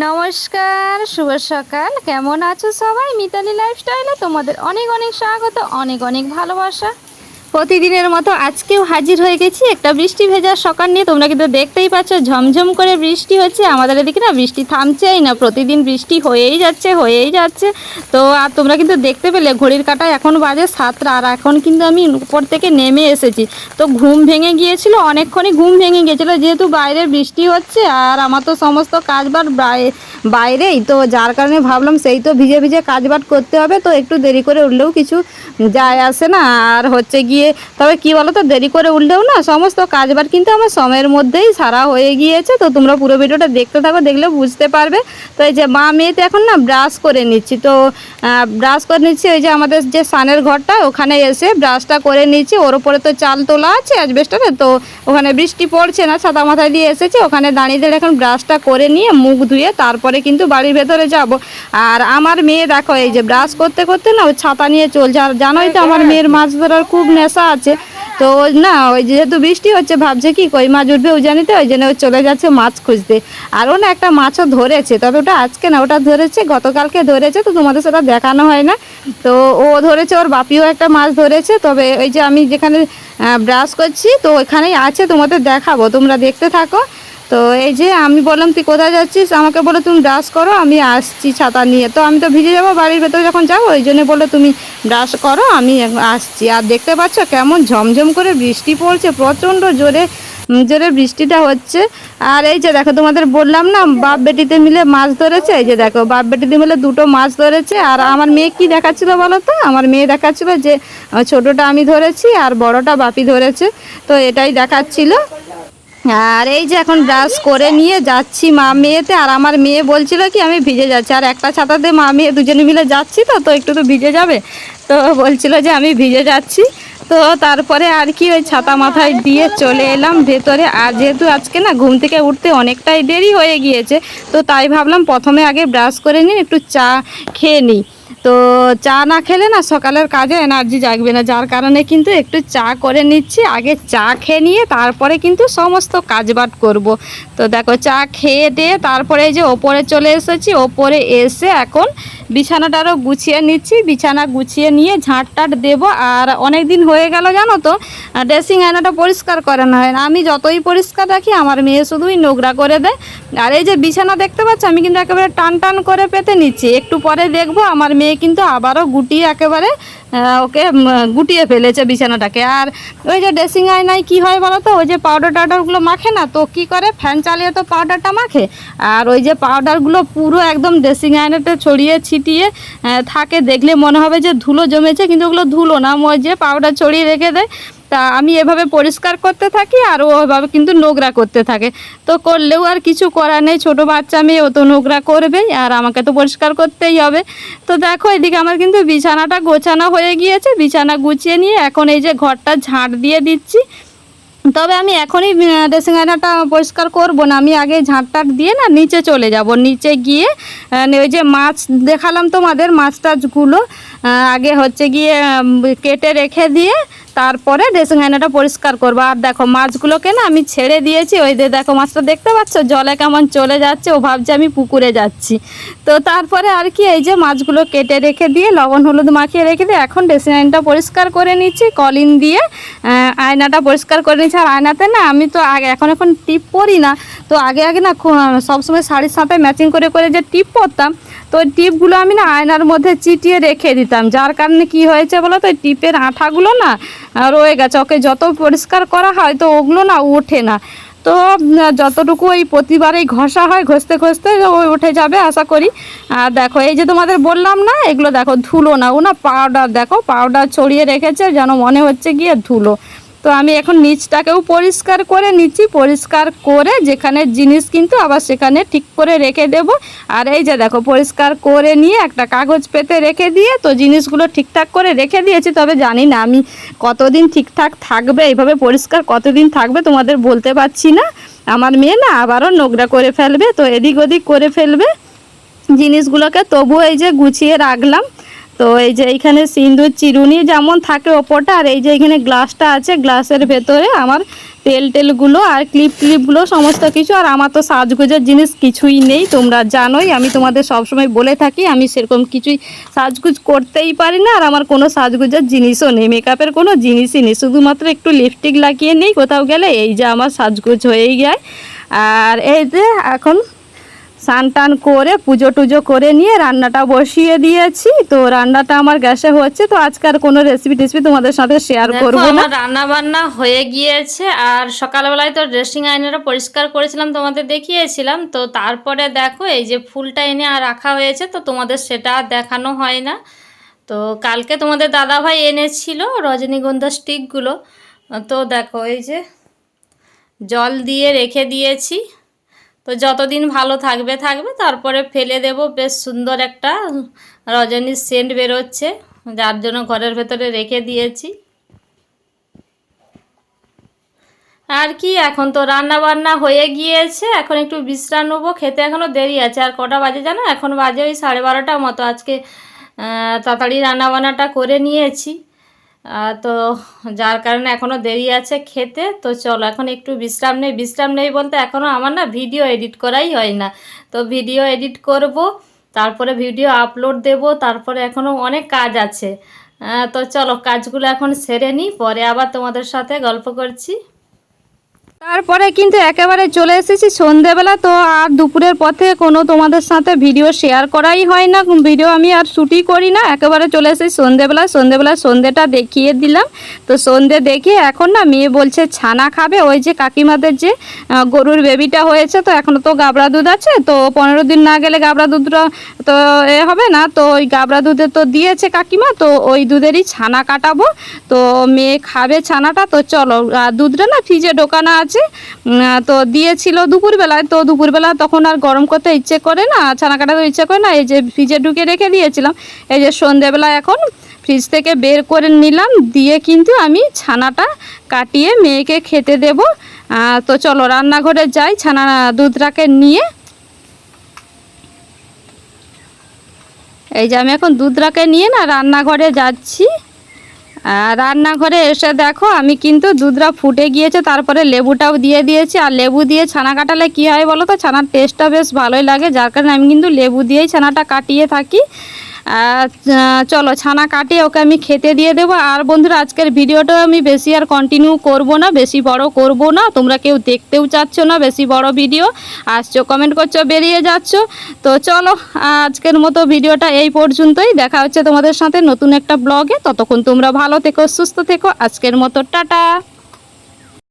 নমস্কার, শুভ সকাল। কেমন আছো সবাই? মিতালি লাইফস্টাইলে তোমাদের অনেক অনেক স্বাগত, অনেক অনেক ভালোবাসা। প্রতিদিনের মতো আজকেও হাজির হয়ে গেছি একটা বৃষ্টি ভেজা সকাল নিয়ে। তোমরা কিন্তু দেখতেই পাচ্ছ ঝমঝম করে বৃষ্টি হচ্ছে। আমাদের এদিকে না বৃষ্টি থামছেই না, প্রতিদিন বৃষ্টি হয়েই যাচ্ছে। তো আর তোমরা কিন্তু দেখতে পেলে ঘড়ির কাঁটায় এখন বাজে 7টা, আর এখন কিন্তু আমি উপর থেকে নেমে এসেছি। তো ঘুম ভেঙে গিয়েছিল, অনেকক্ষণই ঘুম ভেঙে গিয়েছিলো, যেহেতু বাইরে বৃষ্টি হচ্ছে আর আমার তো সমস্ত কাজবাজ বাইরেই, তো যার কারণে ভাবলাম সেই তো ভিজে ভিজে কাজবাজ করতে হবে, তো একটু দেরি করে উঠলেও কিছু যায় আসে না। আর হচ্ছে গিয়ে তবে কি বলো তো, দেরি করে উঠলেও না সমস্ত কাজবাজ কিন্তু আমার সময়ের মধ্যেই সারা হয়ে গিয়েছে। তো তোমরা পুরো ভিডিওটা দেখতে থাকো, দেখলে বুঝতে পারবে। তো এই যে মা মেয়েতে এখন না ব্রাশ করে নিচ্ছি, তো ব্রাশ করে নিচ্ছি। ওই যে আমাদের যে সানের ঘরটা, ওখানে এসে ব্রাশটা করে নিচ্ছি। ওর উপরে তো চাল তোলা আছে অ্যাজবেস্টারে, তো ওখানে বৃষ্টি পড়ছে না, ছাতা মাথায় দিয়ে এসেছি। ওখানে দাঁড়িয়ে দাঁড়িয়ে এখন ব্রাশটা করে নিয়ে মুখ ধুয়ে তারপরে কিন্তু বাড়ির ভেতরে যাব। আর আমার মেয়ে দেখো এই যে ব্রাশ করতে করতে না ও ছাতা নিয়ে চলছে। আর জানোই তো আমার মেয়ের মাছ ধরার খুব নেশা আছে। তো না ওই যেহেতু বৃষ্টি হচ্ছে ভাবছে কি কই মাছ উঠবে ও জানিতে, ওই জন্য ও চলে যাচ্ছে মাছ খুঁজতে। আরও না একটা মাছও ধরেছে, তবে ওটা আজকে না, ওটা ধরেছে গতকালকে ধরেছে, তো তোমাদের সেটা দেখানো হয় না। তো ও ধরেছে, ওর বাপিও একটা মাছ ধরেছে। তবে ওই যে আমি যেখানে ব্রাশ করছি তো ওইখানেই আছে, তোমাদের দেখাবো, তোমরা দেখতে থাকো। তো এই যে আমি বললাম তুই কোথায় যাচ্ছিস, আমাকে বলে তুমি ব্রাশ করো, আমি আসছি ছাতা নিয়ে। তো আমি তো ভিজে যাবো বাড়ির ভেতরে যখন যাবো, ওই জন্য বললো তুমি ব্রাশ করো, আমি আসছি। আর দেখতে পাচ্ছ কেমন ঝমঝম করে বৃষ্টি পড়ছে, প্রচণ্ড জোরে জোরে বৃষ্টিটা হচ্ছে। আর এই যে দেখো তোমাদের বললাম না বাপ বেটিতে মিলে মাছ ধরেছে, এই যে দেখো বাপ বেটিতে মিলে দুটো মাছ ধরেছে। আর আমার মেয়ে কি দেখাচ্ছিল বলো তো, আমার মেয়ে দেখাচ্ছিল যে ছোটোটা আমি ধরেছি আর বড়টা বাপি ধরেছে, তো এটাই দেখাচ্ছিল। আর এই যে এখন ব্রাশ করে নিয়ে যাচ্ছি মা মেয়েতে। আর আমার মেয়ে বলছিল কি আমি ভিজে যাচ্ছি, আর একটা ছাতাতে মা মেয়ে দুজনে মিলে যাচ্ছি, তো একটু তো ভিজে যাবে, তো বলছিল যে আমি ভিজে যাচ্ছি। তো তারপরে আর কি ওই ছাতা মাথায় দিয়ে চলে এলাম ভেতরে। আর যেহেতু আজকে না ঘুম থেকে উঠতে অনেকটাই দেরি হয়ে গিয়েছে, তো তাই ভাবলাম প্রথমে আগে ব্রাশ করে নিয়ে একটু চা খেয়ে নিই। তো চা না খেলে না সকালের কাজে এনার্জি জাগবে না, যার কারণে কিন্তু একটু চা করে নিচ্ছি। আগে চা খেয়ে নিয়ে তারপরে কিন্তু সমস্ত কাজবাজ করব। তো দেখো চা খেয়ে দিয়ে তারপরে যে ওপরে চলে এসেছি, ওপরে এসে এখন বিছানাটারও গুছিয়ে নিচ্ছি। বিছানা গুছিয়ে নিয়ে ঝাঁট টাট দেবো। আর অনেক দিন হয়ে গেল জানো তো ড্রেসিং আয়নাটা পরিষ্কার করানো হয় না। আমি যতই পরিষ্কার রাখি আমার মেয়ে শুধুই নোংরা করে দেয়। আর এই যে বিছানা দেখতে পাচ্ছ আমি কিন্তু একেবারে টান টান করে পেতে নিচ্ছি। একটু পরে দেখবো আমার মেয়ে কিন্তু আবারও গুটিয়ে একেবারে ওকে গুটিয়ে ফেলেছে বিছানাটাকে। আর ওই যে ড্রেসিং আয়নায় কী হয় বলো তো, ওই যে পাউডার টাউডারগুলো মাখে না, তো কী করে ফ্যান চালিয়ে তো পাউডারটা মাখে, আর ওই যে পাউডারগুলো পুরো একদম ড্রেসিং আয়নাতে ছড়িয়ে ছিটিয়ে থাকে। দেখলে মনে হবে যে ধুলো জমেছে, কিন্তু ওগুলো ধুলো না, ওই যে পাউডার ছড়িয়ে রেখে দেয়। তা আমি এভাবে পরিষ্কার করতে থাকি আর ও ওইভাবে কিন্তু নোংরা করতে থাকে। তো করলেও আর কিছু করার নেই, ছোটো বাচ্চা মেয়ে ও তো নোংরা করবেই, আর আমাকে তো পরিষ্কার করতেই হবে। তো দেখো এদিকে আমার কিন্তু বিছানাটা গোছানো হয়ে গিয়েছে। বিছানা গুছিয়ে নিয়ে এখন এই যে ঘরটা ঝাঁট দিয়ে দিচ্ছি। তবে আমি এখনই ড্রেসিং আয়নাটা পরিষ্কার করব না, আমি আগে ঝাঁট দিয়ে না নিচে চলে যাব। নিচে গিয়ে ওই যে মাছ দেখালাম তোমাদের, মাছ টাছগুলো আগে হচ্ছে গিয়ে কেটে রেখে দিয়ে তারপরে ড্রেসিং আয়নাটা পরিষ্কার করবো। আর দেখো মাছগুলোকে না আমি ছেড়ে দিয়েছি, ওই যে দেখো মাছটা দেখতে পাচ্ছ জলে কেমন চলে যাচ্ছে, ও ভাবছে আমি পুকুরে যাচ্ছি। তো তারপরে আর কি এই যে মাছগুলো কেটে রেখে দিয়ে লবণ হলুদ মাখিয়ে রেখে দিয়ে এখন ড্রেসিং আয়নাটা পরিষ্কার করে নিচ্ছি কলিন দিয়ে। আয়নাটা পরিষ্কার করে নিচ্ছি। আর আয়নাতে না আমি তো আগে এখন টিপ পরি না, তো আগে না সবসময় শাড়ির সাথে ম্যাচিং করে করে যে টিপ পরতাম, তো ওই টিপগুলো আমি না আয়নার মধ্যে চিটিয়ে রেখে দিতাম। যার কারণে কি হয়েছে বলো তো, ওই টিপের আঠাগুলো না রয়ে গেছে, ওকে যত পরিষ্কার করা হয় তো ওগুলো না ওঠে না। তো যতটুকু ওই প্রতিবারেই ঘষা হয়, ঘষতে ঘষতে ওই উঠে যাবে আশা করি। আর দেখো এই যে তোমাদের বললাম না এগুলো দেখো ধুলো না, ও না পাউডার, দেখো পাউডার ছড়িয়ে রেখেছে যেন মনে হচ্ছে গিয়ে ধুলো। তো আমি এখন নিচটাকেও পরিষ্কার করে নিচ্ছি, পরিষ্কার করে যেখানে জিনিস কিন্তু আবার সেখানে ঠিক করে রেখে দেব। আর এই যে দেখো পরিষ্কার করে নিয়ে একটা কাগজ পেতে রেখে দিয়ে তো জিনিসগুলো ঠিকঠাক করে রেখে দিয়েছি। তবে জানি না আমি কতদিন ঠিকঠাক থাকবে, এইভাবে পরিষ্কার কতদিন থাকবে তোমাদের বলতে পারছি না। আমার মেয়ে না আবারও নোংরা করে ফেলবে, তো এদিক ওদিক করে ফেলবে জিনিসগুলোকে। তবুও এই যে গুছিয়ে রাখলাম। তো এই যে এইখানে সিঁদুর চিরুনি যেমন থাকে ওপরটা, আর এই যে এখানে গ্লাসটা আছে, গ্লাসের ভেতরে আমার তেলগুলো আর ক্লিপগুলো সমস্ত কিছু। আর আমার তো সাজগোজের জিনিস কিছুই নেই, তোমরা জানোই আমি তোমাদের সবসময় বলে থাকি আমি সেরকম কিছুই সাজগুজ করতেই পারি না, আর আমার কোনো সাজগোজের জিনিসও নেই, মেকআপের কোনো জিনিসই নেই, শুধুমাত্র একটু লিপস্টিক লাগিয়ে নেই কোথাও গেলে, এই যে আমার সাজগোজ হয়েই যায়। আর এই যে এখন স্নান টান করে পুজো টুজো করে নিয়ে রান্নাটা বসিয়ে দিয়েছি। তো রান্নাটা আমার গ্যাসে হচ্ছে, তো আজকাল কোনো রেসিপি টেসিপি তোমাদের সাথে শেয়ার করবো না। আমার রান্না বান্না হয়ে গিয়েছে, আর সকালবেলায় তো ড্রেসিং আয়নাটা পরিষ্কার করেছিলাম, তোমাদের দেখিয়েছিলাম। তো তারপরে দেখো এই যে ফুলটা এনে আর রাখা হয়েছে, তো তোমাদের সেটা দেখানো হয় না। তো কালকে তোমাদের দাদাভাই এনেছিল রজনীগন্ধা স্টিকগুলো, তো দেখো এই যে জল দিয়ে রেখে দিয়েছি। তো যতদিন ভালো থাকবে তারপরে ফেলে দেব। বেশ সুন্দর একটা রজনীর সেন্ট বেরোচ্ছে, যার জন্য ঘরের ভেতরে রেখে দিয়েছি। আর কি, এখন তো রান্না বান্না হয়ে গিয়েছে, এখন একটু বিশ্রাম নেবো, খেতে এখনও দেরি আছে। আর কটা বাজে জানো, এখন বাজে ওই 12:30 মতো। আজকে তাড়াতাড়ি রান্নাবান্নাটা করে নিয়েছি, তো যার কারণে এখনও দেরি আছে খেতে। তো চলো এখন একটু বিশ্রাম নেই বলতে এখনও আমার না ভিডিও এডিট করাই হয় না। তো ভিডিও এডিট করব, তারপরে ভিডিও আপলোড দেব, তারপরে এখনও অনেক কাজ আছে। তো চলো কাজগুলো এখন সেরে নিই, পরে আবার তোমাদের সাথে গল্প করছি। তারপরে কিন্তু একেবারে চলে এসেছি সন্ধেবেলা। তো আর দুপুরের পর থেকে কোনো তোমাদের সাথে ভিডিও শেয়ার করাই হয় না, ভিডিও আমি আর শ্যুটই করি না, একেবারে চলে এসেছি সন্ধেবেলা সন্ধেটা দেখিয়ে দিলাম। তো সন্ধে দেখিয়ে এখন না মেয়ে বলছে ছানা খাবে, ওই যে কাকিমাদের যে গরুর বেবিটা হয়েছে, তো এখনও তো গাবড়া দুধ আছে, তো 15 দিন না গেলে গাবড়া দুধটা তো হবে না, তো ওই গাবড়া দুধে তো দিয়েছে কাকিমা, তো ওই দুধেরই ছানা কাটাবো। তো মেয়ে খাবে ছানাটা। তো চলো, দুধটা না ফ্রিজে ঢোকানো আছে, তো দিয়েছিল দুপুরবেলায়, তো দুপুরবেলা তখন আর গরম করতে ইচ্ছে করে না, ছানা কাটাতে ইচ্ছে করে না, এই যে ফ্রিজে ঢুকে রেখে দিয়েছিলাম। এই যে সন্ধেবেলা এখন ফ্রিজ থেকে বের করে নিলাম, দিয়ে কিন্তু আমি ছানাটা কাটিয়ে মেয়েকে খেতে দেব। তো চলো রান্নাঘরে যাই, ছানা দুধটাকে নিয়ে। এই যে আমি এখন দুধটাকে নিয়ে না রান্নাঘরে যাচ্ছি। রান্নাঘরে এসে দেখো আমি কিন্তু দুধটা ফুটে গিয়েছে, তারপরে লেবুটাও দিয়ে দিয়েছি। আর লেবু দিয়ে ছানা কাটালে কী হয় বলো তো, ছানার টেস্টটা বেশ ভালোই লাগে, যার কারণে আমি কিন্তু লেবু দিয়েই ছানাটা কাটিয়ে থাকি। চলো ছানা কাটিয়ে ওকে আমি খেতে দিয়ে দেবো। আর বন্ধুরা আজকের ভিডিওটা আমি বেশি আর কন্টিনিউ করব না, বেশি বড় করব না, তোমরা কেউ দেখতেও চাচ্ছ না বেশি বড় ভিডিও, আসছো কমেন্ট করছো বেরিয়ে যাচ্ছ। তো চলো আজকের মতো ভিডিওটা এই পর্যন্তই, দেখা হচ্ছে তোমাদের সাথে নতুন একটা ব্লগে। ততক্ষণ তোমরা ভালো থেকো, সুস্থ থেকো, আজকের মতো টাটা।